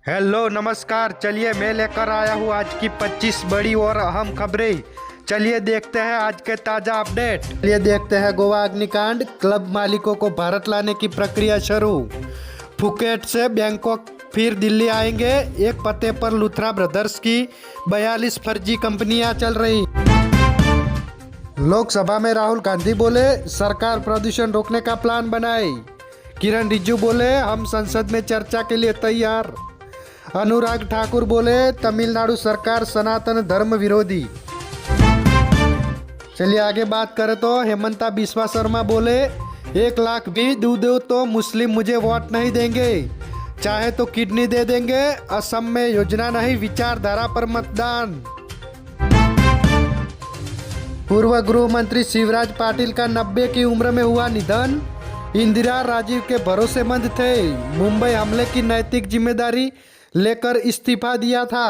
Hello नमस्कार। चलिए मैं लेकर आया हूँ आज की 25 बड़ी और अहम खबरें। चलिए देखते हैं आज के ताज़ा अपडेट। चलिए देखते हैं गोवा अग्निकांड, क्लब मालिकों को भारत लाने की प्रक्रिया शुरू। फुकेट से बैंकॉक फिर दिल्ली आएंगे। एक पते पर लुथरा ब्रदर्स की 42 फर्जी कंपनियां चल रही। लोकसभा में राहुल गांधी बोले सरकार प्रदूषण रोकने का प्लान बनाए। किरण रिजिजू बोले हम संसद में चर्चा के लिए तैयार। अनुराग ठाकुर बोले तमिलनाडु सरकार सनातन धर्म विरोधी। चलिए आगे बात करें तो हेमंता बिस्वा शर्मा बोले 1 लाख भी दो तो मुस्लिम मुझे वोट नहीं देंगे, चाहे तो किडनी दे देंगे। असम में योजना नहीं विचारधारा पर मतदान। पूर्व गृह मंत्री शिवराज पाटिल का 90 की उम्र में हुआ निधन। इंदिरा राजीव के भरोसेमंद थे। मुंबई हमले की नैतिक जिम्मेदारी लेकर इस्तीफा दिया था।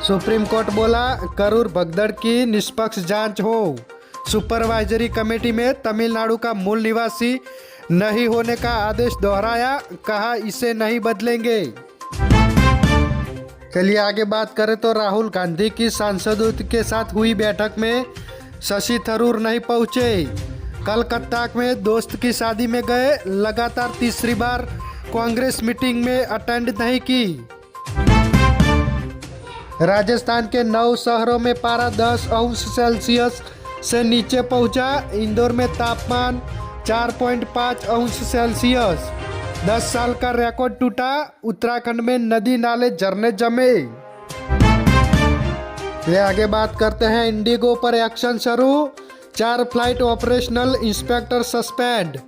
सुप्रीम कोर्ट बोला करूर भगदड़ की निष्पक्ष जांच हो। सुपरवाइजरी कमेटी में तमिलनाडु का मूल निवासी नहीं होने का आदेश दोहराया, कहा इसे नहीं बदलेंगे। चलिए आगे बात करें तो राहुल गांधी की सांसदों के साथ हुई बैठक में शशि थरूर नहीं पहुंचे। कलकत्ता में दोस्त की शादी में गए, लगातार तीसरी बार कांग्रेस मीटिंग में अटेंड नहीं की। राजस्थान के 9 शहरों में पारा 10 अंश सेल्सियस से नीचे पहुंचा। इंदौर में तापमान 4.5 अंश सेल्सियस। 10 साल का रिकॉर्ड टूटा। उत्तराखंड में नदी नाले झरने जमे। ये आगे बात करते हैं इंडिगो पर एक्शन शुरू। 4 flight operational inspector suspend.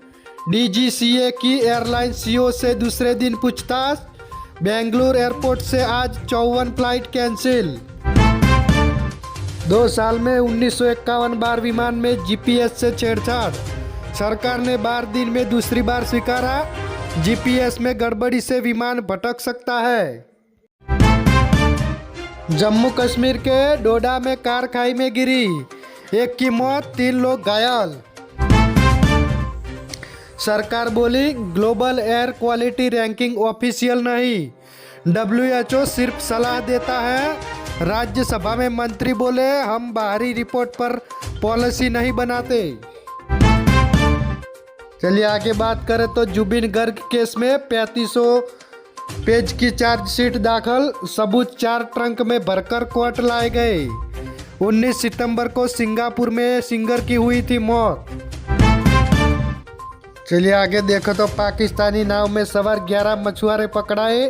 DGCA की एयरलाइन सीईओ से दूसरे दिन पूछताछ। बेंगलुरु एयरपोर्ट से आज 54 फ्लाइट कैंसिल। 2 साल में 1951 बार विमान में जीपीएस से छेड़छाड़। सरकार ने 12 दिन में दूसरी बार स्वीकारा जीपीएस में गड़बड़ी से विमान भटक सकता है। जम्मू कश्मीर के डोडा में कार खाई में गिरी, 1 की मौत, 3 लोग घायल। सरकार बोली global air quality ranking official नहीं, WHO सिर्फ सलाह देता है। राज्यसभा में मंत्री बोले हम बाहरी रिपोर्ट पर पॉलिसी नहीं बनाते। चलिए आगे बात करें तो जुबिन गर्ग केस में 3500 पेज की चार्जशीट दाखिल। सबूत 4 ट्रंक में भरकर कोर्ट लाए गए। 19 सितंबर को सिंगापुर में सिंगर की हुई थी मौत। चलिए आगे देखो तो पाकिस्तानी नाव में सवार 11 मछुआरे पकड़ाए।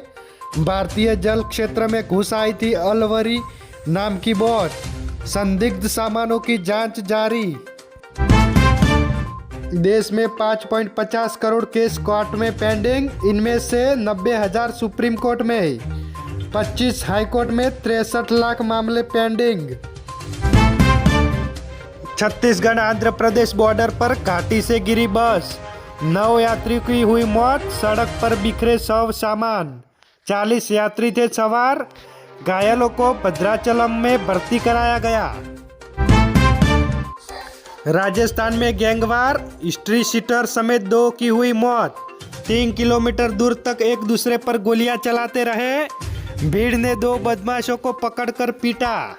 भारतीय जल क्षेत्र में घुस आई थी अलवरी नाम की बोट। संदिग्ध सामानों की जांच जारी। देश में 5.50 करोड़ केस कोर्ट में पेंडिंग। इनमें से 90,000 सुप्रीम कोर्ट में, 25 हाई कोर्ट में, 63 लाख मामले पेंडिंग। छत्तीसगढ़ आंध्र प्रदेश बॉर्डर पर घाटी से गिरी बस, 9 यात्रियों की हुई मौत। सड़क पर बिखरे शव सामान, 40 यात्री थे सवार। घायलों को भद्राचलम में भर्ती कराया गया। राजस्थान में गैंगवार, स्ट्रीट शीटर समेत 2 की हुई मौत। 3 किलोमीटर दूर तक एक दूसरे पर गोलियां चलाते रहे। भीड़ ने 2 बदमाशों को पकड़कर पीटा।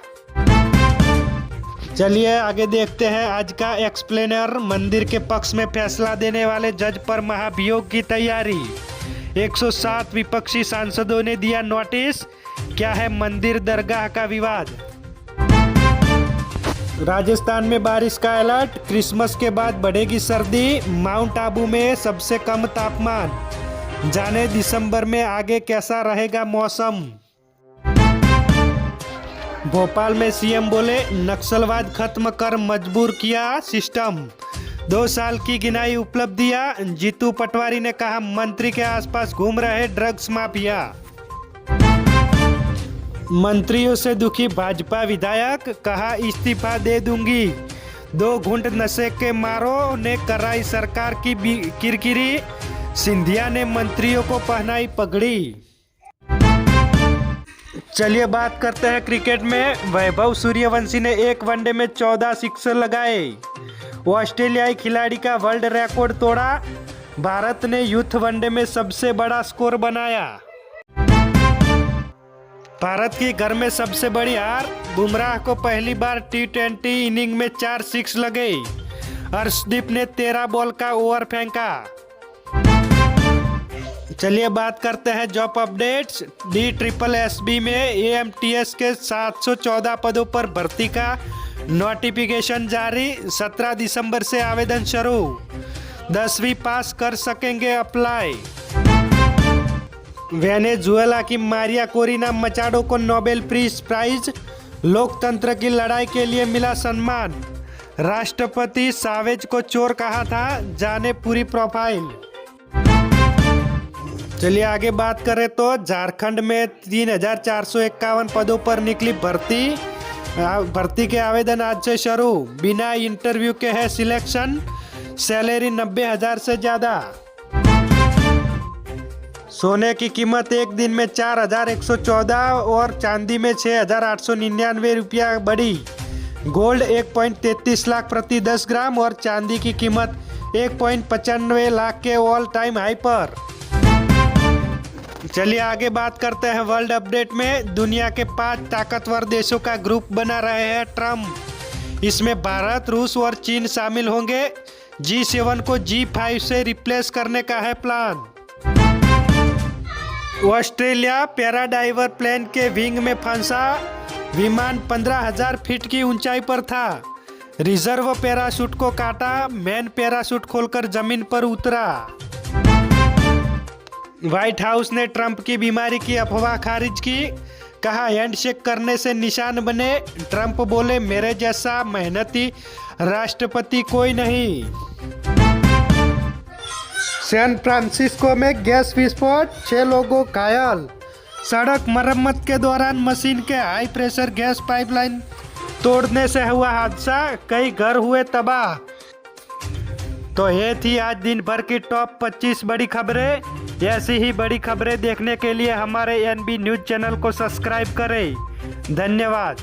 चलिए आगे देखते हैं आज का एक्सप्लेनर। मंदिर के पक्ष में फैसला देने वाले जज पर महाभियोग की तैयारी। 107 विपक्षी सांसदों ने दिया नोटिस। क्या है मंदिर दरगाह का विवाद। राजस्थान में बारिश का अलर्ट। क्रिसमस के बाद बढ़ेगी सर्दी। माउंट आबू में सबसे कम तापमान। जाने दिसंबर में आगे कैसा रहेगा मौसम। भोपाल में सीएम बोले नक्सलवाद खत्म कर मजबूर किया सिस्टम। 2 साल की गिनाई उपलब्धियां। जीतू पटवारी ने कहा मंत्री के आसपास घूम रहे ड्रग्स माफिया। मंत्रियों से दुखी भाजपा विधायक, कहा इस्तीफा दे दूंगी। 2 घूंट नशे के मारो ने कराई सरकार की किरकिरी। सिंधिया ने मंत्रियों को पहनाई पगड़ी। चलिए बात करते हैं क्रिकेट में। वैभव सूर्यवंशी ने एक वनडे में 14 सिक्सर लगाए। ऑस्ट्रेलियाई खिलाड़ी का वर्ल्ड रिकॉर्ड तोड़ा। भारत ने यूथ वनडे में सबसे बड़ा स्कोर बनाया। भारत की घर में सबसे बड़ी हार, बुमराह को पहली बार T20 इनिंग में 4 6 लगे। अर्शदीप ने 13 बॉल का ओवर फेंका। चलिए बात करते हैं जॉब अपडेट्स। DSSB में AMTS के 714 पदों पर भर्ती का नोटिफिकेशन जारी। 17 दिसंबर से आवेदन शुरू। 10वीं पास कर सकेंगे अप्लाई। वेनेजुएला की मारिया कोरिना मचाडो को नोबेल पीस प्राइज। लोकतंत्र की लड़ाई के लिए मिला सम्मान। राष्ट्रपति सावेज को चोर कहा था, जाने पूरी प्रोफाइल। चलिए आगे बात करें तो झारखंड में 3451 पदों पर निकली भर्ती के आवेदन आज से शुरू। बिना इंटरव्यू के है सिलेक्शन। सैलरी 90,000 से ज़्यादा। सोने की कीमत एक दिन में 4,114 और चांदी में 6,899 रुपया बढ़ी। गोल्ड 1.33 लाख प्रति 10 ग्राम और चांदी की कीमत 1.95 लाख के ऑल टाइम हाई पर। चलिए आगे बात करते हैं वर्ल्ड अपडेट में। दुनिया के 5 ताकतवर देशों का ग्रुप बना रहे हैं ट्रम्प। इसमें भारत, रूस और चीन शामिल होंगे। G7 को G5 से रिप्लेस करने का है प्लान। ऑस्ट्रेलिया पैराडाइवर प्लेन के विंग में फंसा। विमान 15,000 फीट की ऊंचाई पर था। रिजर्व पैराशूट को काटा। मेन पैराशूट खोलकर जमीन पर उतरा। व्हाइट हाउस ने ट्रंप की बीमारी की अफवाह खारिज की। कहा हैंडशेक करने से निशान बने। ट्रंप बोले, मेरे जैसा मेहनती राष्ट्रपति कोई नहीं। सैन फ्रांसिस्को में गैस विस्फोट, 6 लोगों घायल। सड़क मरम्मत के दौरान मशीन के हाई प्रेशर गैस पाइपलाइन तोड़ने से हुआ हादसा। कई घर हुए तबाह। तो ये थी आज दिन भर की टॉप 25 बड़ी खबरें। ऐसी ही बड़ी खबरें देखने के लिए हमारे NB न्यूज़ चैनल को सब्सक्राइब करें। धन्यवाद।